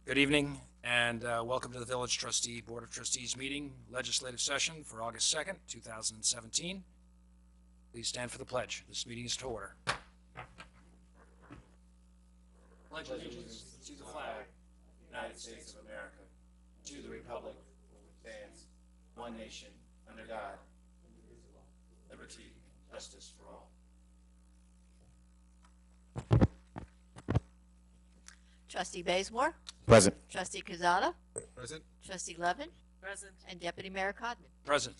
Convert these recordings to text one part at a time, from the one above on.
Good evening, and welcome to the Village Trustee Board of Trustees meeting, legislative session for August 2nd, 2017. Please stand for the pledge. This meeting is to order. Pledge allegiance to the flag, United States of America, to the republic for which it stands, one nation, under God, liberty, justice for all. Trustee Bazemore, Present. Trustee Quezada, Present. Trustee Levin, Present. and Deputy Mayor Codman. Present.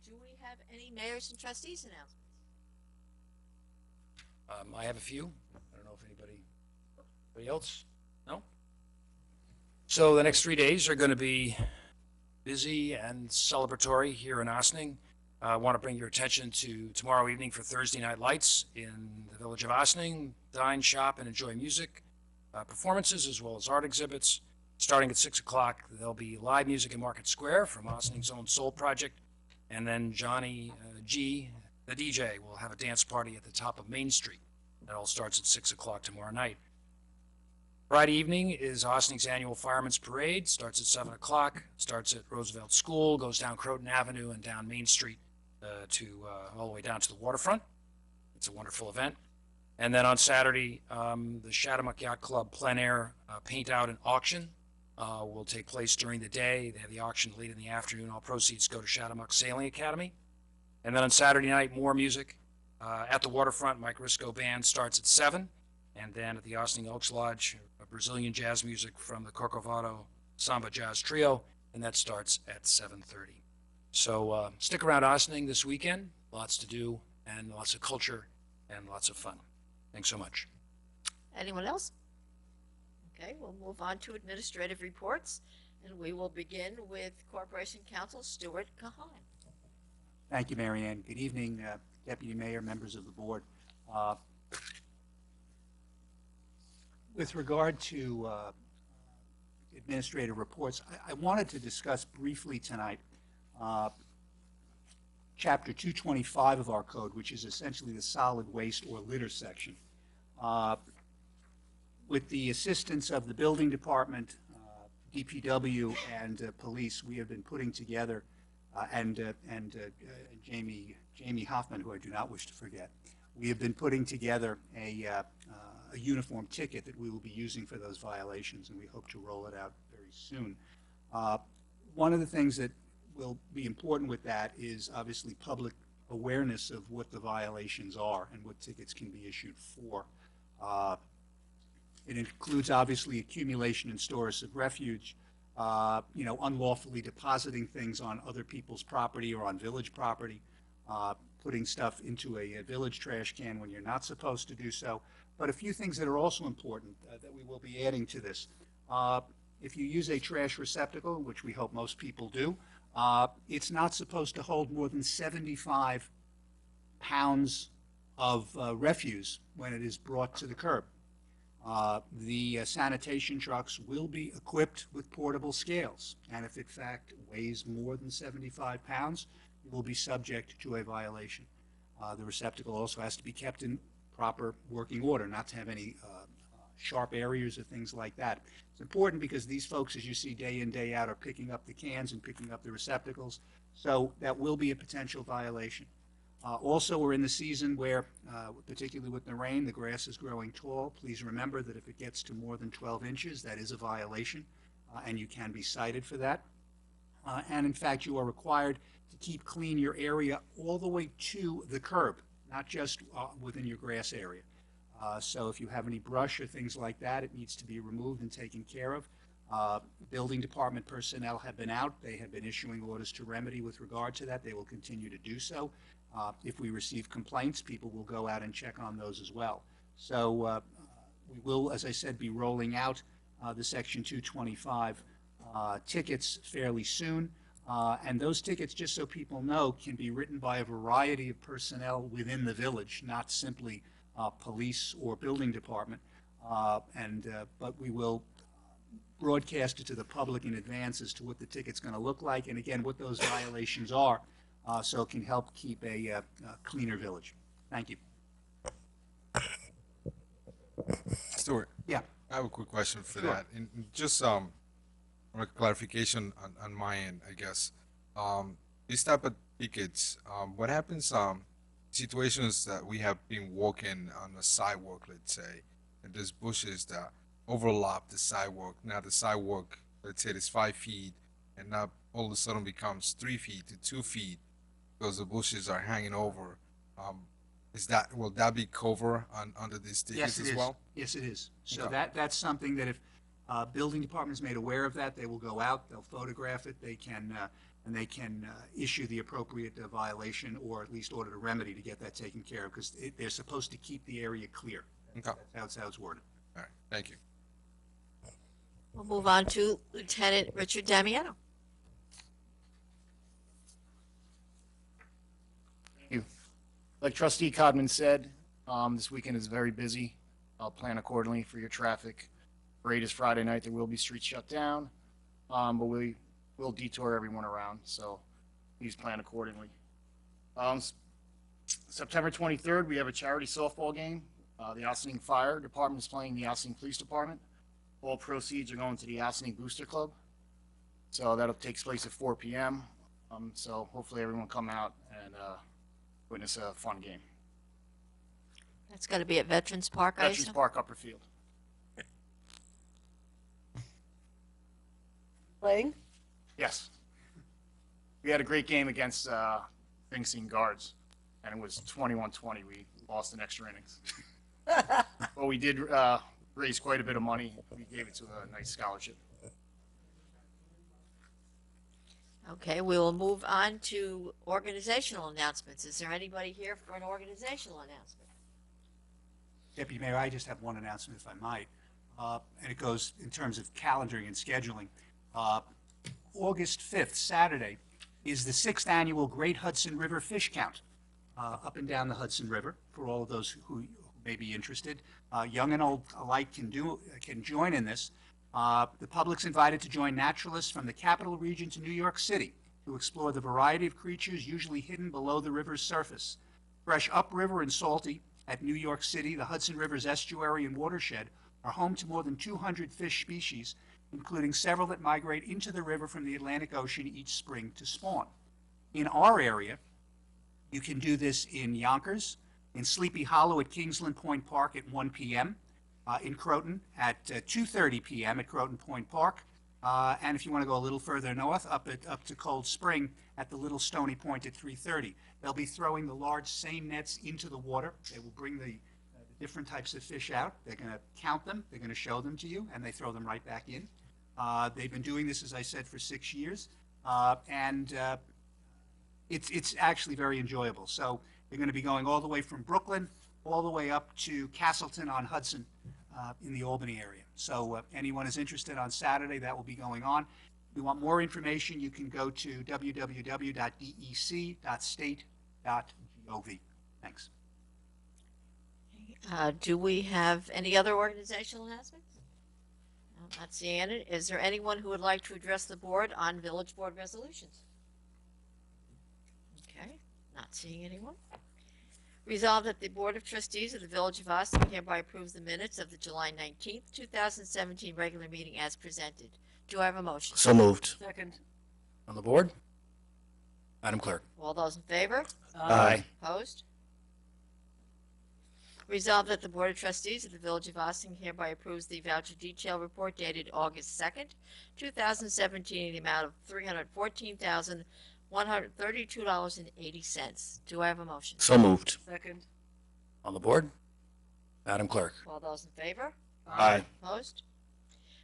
Do we have any mayors and trustees announcements? I have a few. I don't know if anybody else? No? So the next 3 days are going to be busy and celebratory here in Ossining. I want to bring your attention to tomorrow evening for Thursday Night Lights in the village of Ossining. Dine, shop, and enjoy music, performances, as well as art exhibits. Starting at 6 o'clock, there'll be live music in Market Square from Ossining's own Soul Project. And then Johnny G, the DJ, will have a dance party at the top of Main Street. That all starts at 6 o'clock tomorrow night. Friday evening is Ossining's annual Fireman's Parade. Starts at 7 o'clock. Starts at Roosevelt School, goes down Croton Avenue and down Main Street all the way down to the waterfront. It's a wonderful event. And then on Saturday, the Chatham Yacht Club plein air paint out and auction will take place during the day. They have the auction late in the afternoon. All proceeds go to Chatham Sailing Academy. And then on Saturday night, more music at the waterfront. Mike Risco Band starts at 7. And then at the Ossining Elks Lodge, Brazilian jazz music from the Corcovado Samba Jazz Trio, and that starts at 7:30. So stick around Ossining this weekend. Lots to do and lots of culture and lots of fun. Thanks so much. Anyone else? Okay, we'll move on to administrative reports, and we will begin with Corporation Counsel Stuart Kahan. Thank you, Mary Ann. Good evening, Deputy Mayor, members of the board. With regard to administrative reports, I wanted to discuss briefly tonight Chapter 225 of our code, which is essentially the solid waste or litter section. With the assistance of the building department, DPW, and police, we have been putting together, and Jamie Hoffman, who I do not wish to forget, we have been putting together a uniform ticket that we will be using for those violations, and we hope to roll it out very soon. One of the things that will be important with that is obviously public awareness of what the violations are and what tickets can be issued for. It includes obviously accumulation and storage of refuge, unlawfully depositing things on other people's property or on village property, putting stuff into a village trash can when you're not supposed to do so. But a few things that are also important that we will be adding to this. If you use a trash receptacle, which we hope most people do, it's not supposed to hold more than 75 pounds of refuse when it is brought to the curb. The sanitation trucks will be equipped with portable scales, and if in fact weighs more than 75 pounds, you will be subject to a violation. The receptacle also has to be kept in proper working order, not to have any sharp areas or things like that. It's important because these folks, as you see day in, day out, are picking up the cans and picking up the receptacles, so that will be a potential violation. Also, we're in the season where, particularly with the rain, the grass is growing tall. Please remember that if it gets to more than 12 inches, that is a violation, and you can be cited for that. And in fact, you are required to keep clean your area all the way to the curb, not just within your grass area. So if you have any brush or things like that, it needs to be removed and taken care of. Building department personnel have been out. They have been issuing orders to remedy with regard to that. They will continue to do so. If we receive complaints, people will go out and check on those as well. So we will, as I said, be rolling out the Section 225 tickets fairly soon. And those tickets, just so people know, can be written by a variety of personnel within the village, not simply police or building department. But we will broadcast it to the public in advance as to what the ticket's going to look like, and again, what those violations are, so it can help keep a cleaner village. Thank you. Stuart. Yeah. I have a quick question for Sure. that. And just a clarification on my end, I guess. These type of tickets, what happens situations that we have been walking on the sidewalk, let's say, and there's bushes that overlap the sidewalk. Now the sidewalk, let's say it's 5 feet, and now all of a sudden becomes 3 feet to 2 feet because the bushes are hanging over. Um, will that be cover under these Yes, tickets it as is. well? Yes, it is. So Okay. that's something that if building department is made aware of that, they will go out, they'll photograph it, and they can issue the appropriate violation or at least order a remedy to get that taken care of, because they're supposed to keep the area clear. Okay. That's how it's worded. All right. Thank you. We'll move on to Lieutenant Richard Damiano. you. Like Trustee Codman said, this weekend is very busy. I'll plan accordingly for your traffic. Parade is Friday night. There will be streets shut down, but we will detour everyone around, so please plan accordingly. September 23rd, we have a charity softball game. The Ossining Fire Department is playing the Ossining Police Department. All proceeds are going to the Ossining Booster Club. So that'll take place at 4 p.m. So hopefully everyone come out and witness a fun game. That's got to be at Veterans Park, I Veterans assume? Park, Upper Field. Playing? Yes. We had a great game against Bing Scene Guards, and it was 21-20. We lost in extra innings. But we did raise quite a bit of money. We gave it to a nice scholarship. Okay, we will move on to organizational announcements. Is there anybody here for an organizational announcement? Deputy Mayor, I just have one announcement, if I might, and it goes in terms of calendaring and scheduling. August 5th, Saturday, is the 6th annual Great Hudson River Fish Count up and down the Hudson River, for all of those who may be interested. Young and old alike can join in this. The public's invited to join naturalists from the capital region to New York City to explore the variety of creatures usually hidden below the river's surface. Fresh upriver and salty, at New York City, the Hudson River's estuary and watershed are home to more than 200 fish species, including several that migrate into the river from the Atlantic Ocean each spring to spawn. In our area, you can do this in Yonkers, in Sleepy Hollow at Kingsland Point Park at 1 p.m., in Croton at 2:30 p.m. at Croton Point Park, and if you want to go a little further north, up to Cold Spring at the Little Stony Point at 3:30. They'll be throwing the large seine nets into the water. They will bring the different types of fish out. They're going to count them. They're going to show them to you, and they throw them right back in. They've been doing this, as I said, for 6 years, and it's actually very enjoyable. So they're going to be going all the way from Brooklyn all the way up to Castleton on Hudson in the Albany area. So anyone is interested on Saturday, that will be going on. If you want more information, you can go to www.dec.state.gov. Thanks. Do we have any other organizational announcements? I'm not seeing any. Is there anyone who would like to address the board on village board resolutions? Okay, not seeing anyone. Resolved that the Board of Trustees of the Village of Austin hereby approves the minutes of the July 19th, 2017 regular meeting as presented. Do I have a motion? So moved. Second. On the board? Madam Clerk. All those in favor? Opposed? Resolved that the Board of Trustees of the Village of Austin hereby approves the voucher detail report dated August 2nd, 2017, in the amount of $314,132.80. Do I have a motion? So moved. Second. On the board? Madam Clerk. All those in favor? Aye. Opposed?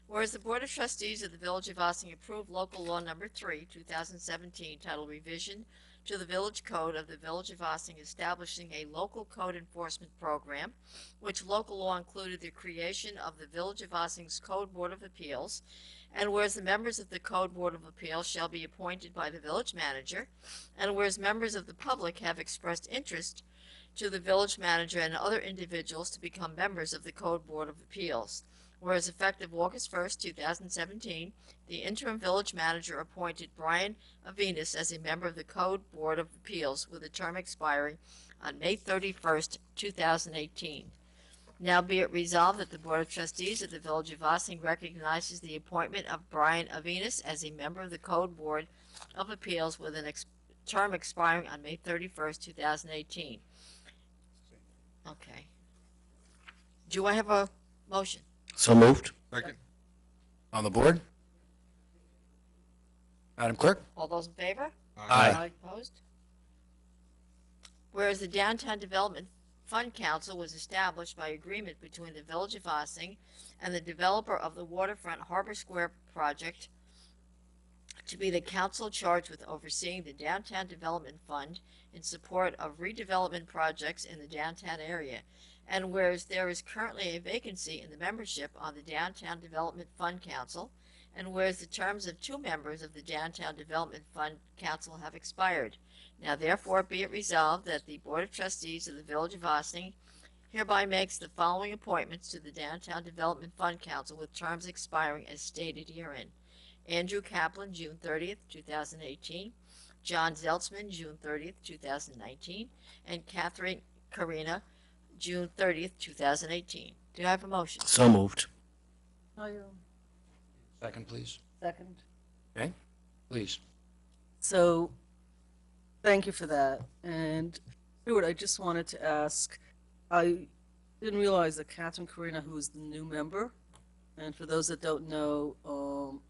Whereas the Board of Trustees of the Village of Ossining approved local law number 3, 2017, titled Revision to the Village Code of the Village of Ossining establishing a local code enforcement program, which local law included the creation of the Village of Ossing's Code Board of Appeals, and whereas the members of the Code Board of Appeals shall be appointed by the village manager, and whereas members of the public have expressed interest to the village manager and other individuals to become members of the Code Board of Appeals. Whereas effective August 1st, 2017, the interim village manager appointed Brian Avinas as a member of the Code Board of Appeals with a term expiring on May 31st, 2018. Now be it resolved that the Board of Trustees of the Village of Ossining recognizes the appointment of Brian Avinas as a member of the Code Board of Appeals with an term expiring on May 31st, 2018. Okay. Do I have a motion? So moved. Second. On the board? Madam Clerk? All those in favor? Aye. Opposed? Whereas the Downtown Development Fund Council was established by agreement between the Village of Ossining and the developer of the waterfront Harbor Square project to be the council charged with overseeing the Downtown Development Fund in support of redevelopment projects in the downtown area. And whereas there is currently a vacancy in the membership on the Downtown Development Fund Council, and whereas the terms of 2 members of the Downtown Development Fund Council have expired. Now therefore be it resolved that the Board of Trustees of the Village of Ossining hereby makes the following appointments to the Downtown Development Fund Council with terms expiring as stated herein. Andrew Kaplan, June 30th, 2018. John Zeltzman, June 30th, 2019. And Catherine Carina, June 30th, 2018. Do I have a motion? So moved. Second, please. Second. Please. So, thank you for that. And Stuart, I just wanted to ask, I didn't realize that Catherine Carina, who is the new member, and for those that don't know,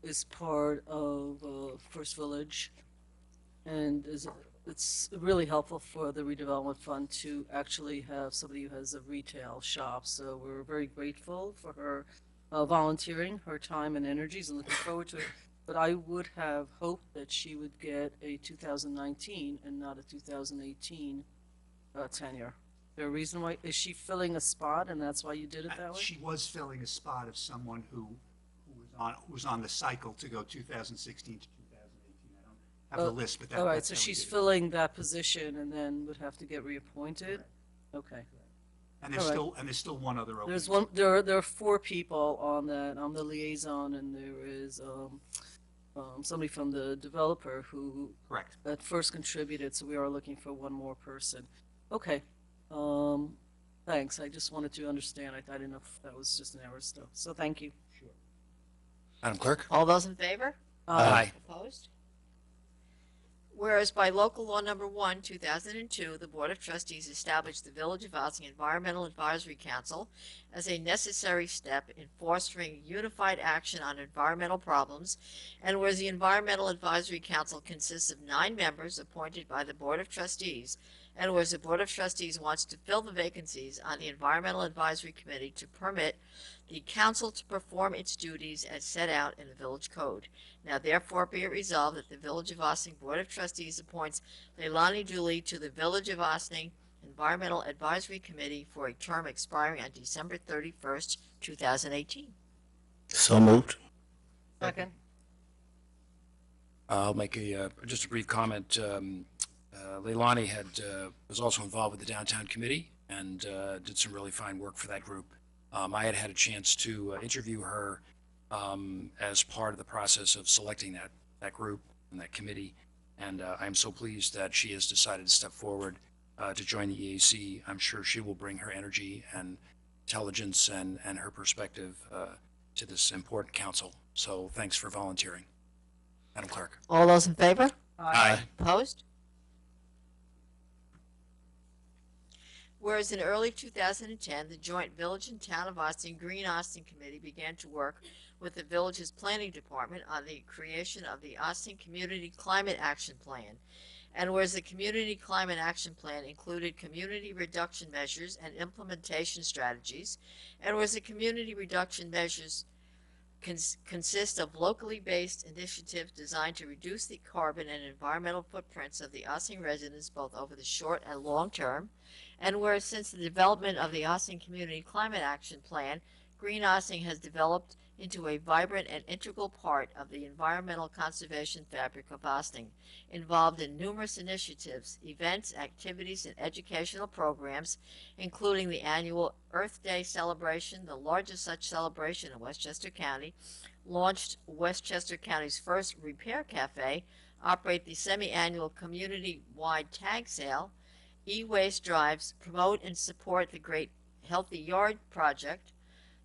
is part of First Village, and it's really helpful for the redevelopment fund to actually have somebody who has a retail shop. So we're very grateful for her volunteering her time and energies and looking forward to it. But I would have hoped that she would get a 2019 and not a 2018 tenure. Is there a reason why? Is she filling a spot and that's why you did it that way? She was filling a spot of someone who was on the cycle to go 2016 to 2018. I don't have the list, but All right, that's so how we she's did it. filling that position and then would have to get reappointed? Okay. And there's all right. still one other opening. There's one, there are 4 people on that. I'm the liaison, and there is somebody from the developer who Correct. at first contributed, so we are looking for one more person. Okay. Thanks. I just wanted to understand. I didn't know if that was just an error still. So thank you. Sure. Madam Clerk? All those in favor? Aye. Opposed? Whereas by local law number 1, 2002, the Board of Trustees established the Village of Ossining Environmental Advisory Council as a necessary step in fostering unified action on environmental problems, and whereas the Environmental Advisory Council consists of 9 members appointed by the Board of Trustees, and whereas the Board of Trustees wants to fill the vacancies on the Environmental Advisory Committee to permit the council to perform its duties as set out in the village code. Now therefore be it resolved that the Village of Ossining Board of Trustees appoints Leilani Dooley to the Village of Ossining Environmental Advisory Committee for a term expiring on December 31st, 2018. So moved. Second. I'll make just a brief comment. Leilani was also involved with the Downtown Committee and did some really fine work for that group. I had a chance to interview her as part of the process of selecting that group and that committee, and I'm so pleased that she has decided to step forward to join the EAC. I'm sure she will bring her energy and intelligence and her perspective to this important council. So thanks for volunteering. Madam Clerk. All those in favor? Aye. Opposed? Whereas in early 2010, the joint Village and Town of Austin Green Austin Committee began to work with the village's planning department on the creation of the Austin Community Climate Action Plan. And whereas the Community Climate Action Plan included community reduction measures and implementation strategies, and whereas the community reduction measures consist of locally based initiatives designed to reduce the carbon and environmental footprints of the Ossining residents both over the short and long term, and whereas since the development of the Ossining Community Climate Action Plan, Green Ossining has developed into a vibrant and integral part of the environmental conservation fabric of Ossining, involved in numerous initiatives, events, activities, and educational programs, including the annual Earth Day celebration, the largest such celebration in Westchester County, launched Westchester County's first repair cafe, operate the semi-annual community-wide tag sale, e-waste drives, promote and support the Great Healthy Yard project,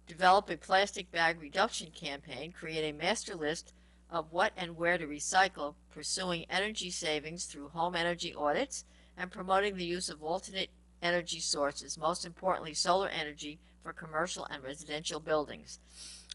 develop a plastic bag reduction campaign, create a master list of what and where to recycle, pursuing energy savings through home energy audits, and promoting the use of alternate energy sources, most importantly solar energy for commercial and residential buildings.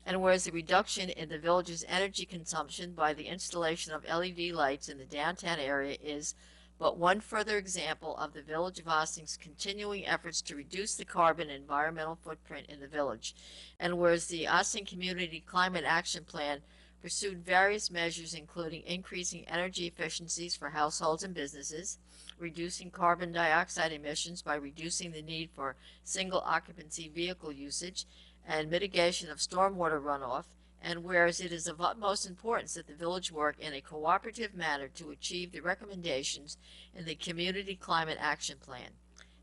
And whereas the reduction in the village's energy consumption by the installation of LED lights in the downtown area is but one further example of the Village of Ossing's continuing efforts to reduce the carbon and environmental footprint in the village. And whereas the Ossing Community Climate Action Plan pursued various measures including increasing energy efficiencies for households and businesses, reducing carbon dioxide emissions by reducing the need for single occupancy vehicle usage, and mitigation of stormwater runoff, and whereas it is of utmost importance that the village work in a cooperative manner to achieve the recommendations in the Community Climate Action Plan.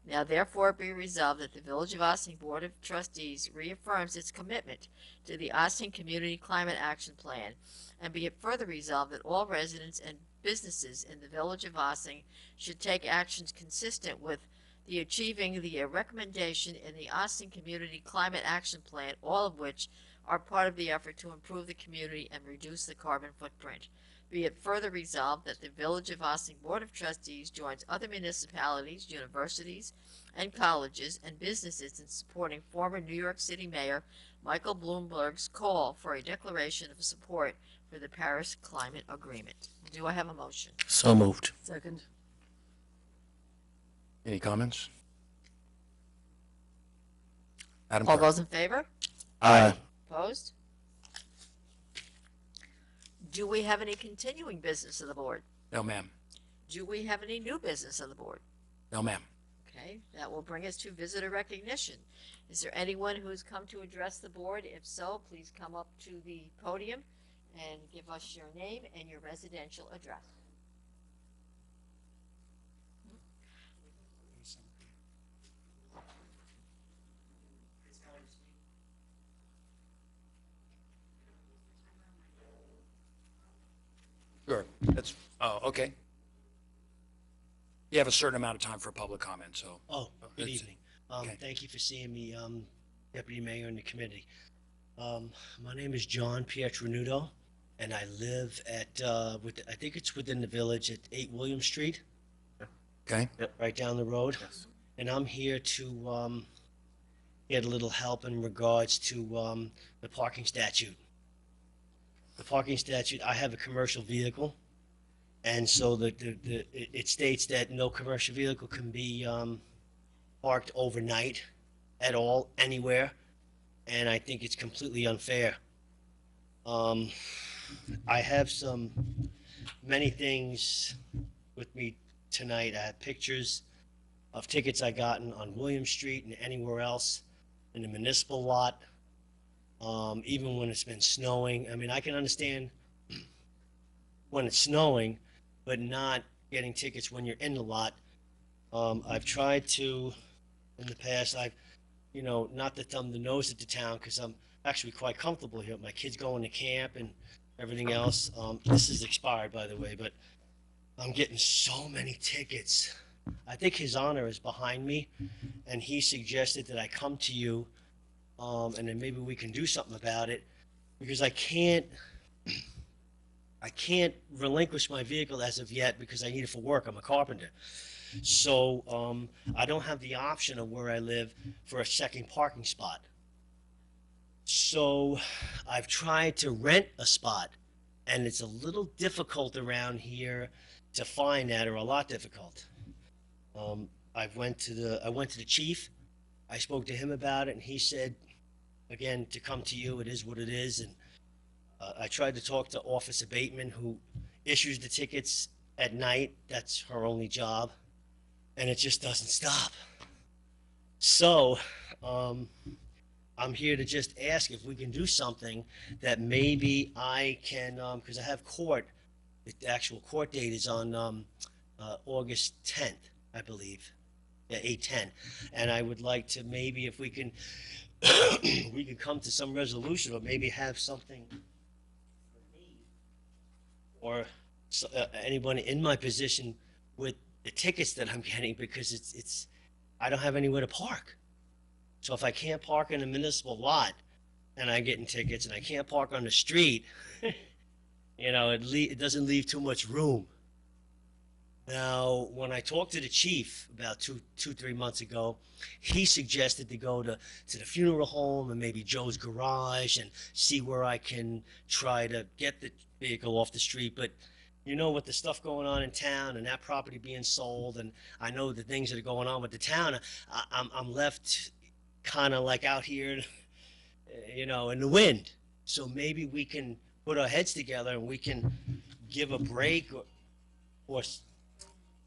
Now therefore be resolved that the Village of Ossing Board of Trustees reaffirms its commitment to the Ossing Community Climate Action Plan, and be it further resolved that all residents and businesses in the Village of Ossing should take actions consistent with the achieving the recommendation in the Ossing Community Climate Action Plan, all of which are part of the effort to improve the community and reduce the carbon footprint. Be it further resolved that the Village of Ossing Board of Trustees joins other municipalities, universities, and colleges and businesses in supporting former New York City Mayor Michael Bloomberg's call for a declaration of support for the Paris Climate Agreement. Do I have a motion? So moved. Second. Any comments? Madam All Clerk? those in favor? Aye. Opposed? Do we have any continuing business of the board? No, ma'am. Do we have any new business of the board? No, ma'am. Okay, that will bring us to visitor recognition. Is there anyone who has come to address the board? If so, please come up to the podium and give us your name and your residential address. Sure. That's, oh, okay. You have a certain amount of time for public comment, so. Oh, good That's- evening. okay. Thank you for seeing me, Deputy Mayor and the committee. My name is John Pietronudo, and I live at, I think it's within the village at 8 William Street, Okay? right down the road. And I'm here to get a little help in regards to the parking statute. The parking statute, I have a commercial vehicle, and so it states that no commercial vehicle can be parked overnight at all, anywhere, and I think it's completely unfair. I have many things with me tonight. I have pictures of tickets I gotten on William Street and anywhere else in the municipal lot, even when it's been snowing. I mean, I can understand when it's snowing, but not getting tickets when you're in the lot. I've tried to, in the past, not to thumb the nose at the town, because I'm actually quite comfortable here. My kids going to camp and everything else. This is expired, by the way, but I'm getting so many tickets. I think His Honor is behind me, and he suggested that I come to you, and then maybe we can do something about it, because I can't relinquish my vehicle as of yet because I need it for work. I'm a carpenter. So I don't have the option of where I live for a second parking spot. So I've tried to rent a spot, and it's a little difficult around here to find that, or a lot difficult. I went to the chief. I spoke to him about it, and he said, again, to come to you. It is what it is. And I tried to talk to Officer Bateman, who issues the tickets at night. That's her only job, and it just doesn't stop. So I'm here to just ask if we can do something that maybe I can, because I have court. The actual court date is on August 10th, I believe. Yeah, 8/10. And I would like to maybe, if we can, we could come to some resolution, or maybe have something for me or anyone in my position with the tickets that I'm getting, because it's I don't have anywhere to park. So if I can't park in a municipal lot and I'm getting tickets and I can't park on the street, it doesn't leave too much room. Now, when I talked to the chief about 3 months ago, he suggested to go to the funeral home and maybe Joe's garage and see where I can try to get the vehicle off the street. But with the stuff going on in town and that property being sold, and I know the things that are going on with the town, I'm left kind of like out here, in the wind. So maybe we can put our heads together and we can give a break or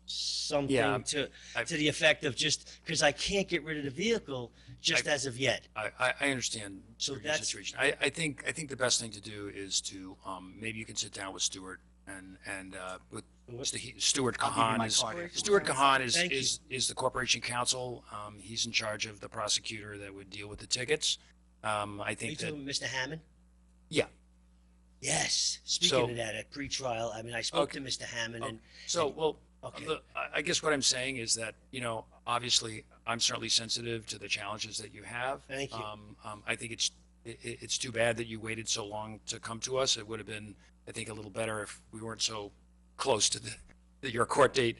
something Yeah, to I- the effect of, just because I can't get rid of the vehicle just as of yet. I understand So your that's- situation. I think the best thing to do is to, maybe you can sit down with Stuart and with Stuart I'll give you Kahan my is, card. Stuart Kahan is, Thank you. is the corporation counsel. He's in charge of the prosecutor that would deal with the tickets. I Are you think that, talking Mr. Hammond? yeah. Yes. Speaking So- of that, at pretrial, I mean, I spoke to Mr. Hammond, and So, well, Okay. I guess what I'm saying is that, obviously, I'm certainly sensitive to the challenges that you have. Thank you. I think it's too bad that you waited so long to come to us. It would have been, I think, a little better if we weren't so close to your court date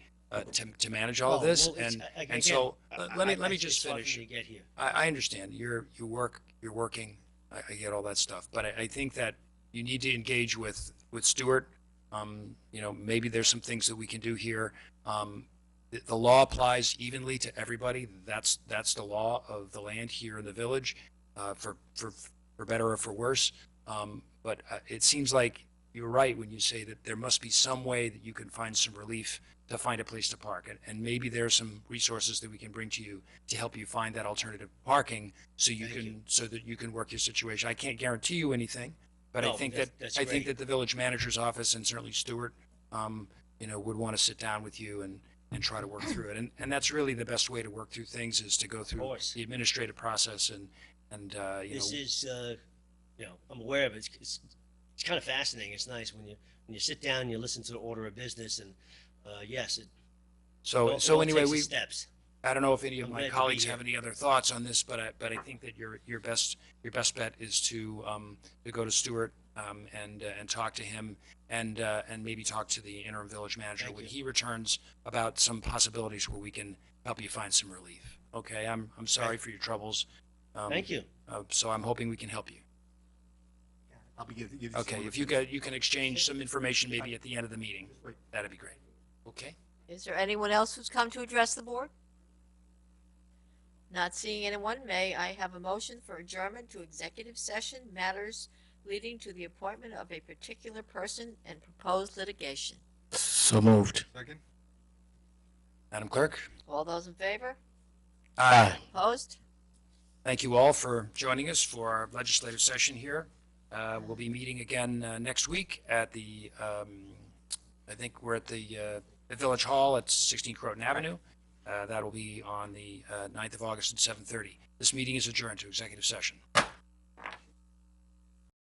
to manage all of Oh, this. well, it's- And again, so let me I- just it's hard for finish. me to get here. I understand you're working. I get all that stuff, but I think that you need to engage with Stuart. Maybe there's some things that we can do here. The law applies evenly to everybody. That's the law of the land here in the village, for better or for worse. But it seems like you're right when you say that there must be some way that you can find some relief to find a place to park. And maybe there's some resources that we can bring to you to help you find that alternative parking so that you can work your situation. I can't guarantee you anything, but I No, think that's I think great. that the village manager's office and certainly Stuart, would want to sit down with you and try to work through it. And that's really the best way to work through things, is to go through course. the administrative process and This is, I'm aware of it. It's kind of fascinating. It's nice when you sit down and you listen to the order of business, and yes, it so all anyway, takes the steps. I don't know if any of I'm my glad to be colleagues here. have any other thoughts on this, but I think that your best bet is to go to Stuart and talk to him and maybe talk to the interim village manager Thank when you. he returns about some possibilities where we can help you find some relief. Okay, I'm sorry for your troubles. Thank you. So I'm hoping we can help you. I'll be giving you. Okay, if you can exchange some information maybe at the end of the meeting, that'd be great. Okay. Is there anyone else who's come to address the board? Not seeing anyone, may I have a motion for adjournment to executive session, matters leading to the appointment of a particular person and proposed litigation? So moved. Second? Madam Clerk? All those in favor? Aye. Opposed? Thank you all for joining us for our legislative session here. We'll be meeting again next week at I think we're at the Village Hall at 16 Croton Avenue. That'll be on the 9th of August at 7:30. This meeting is adjourned to executive session.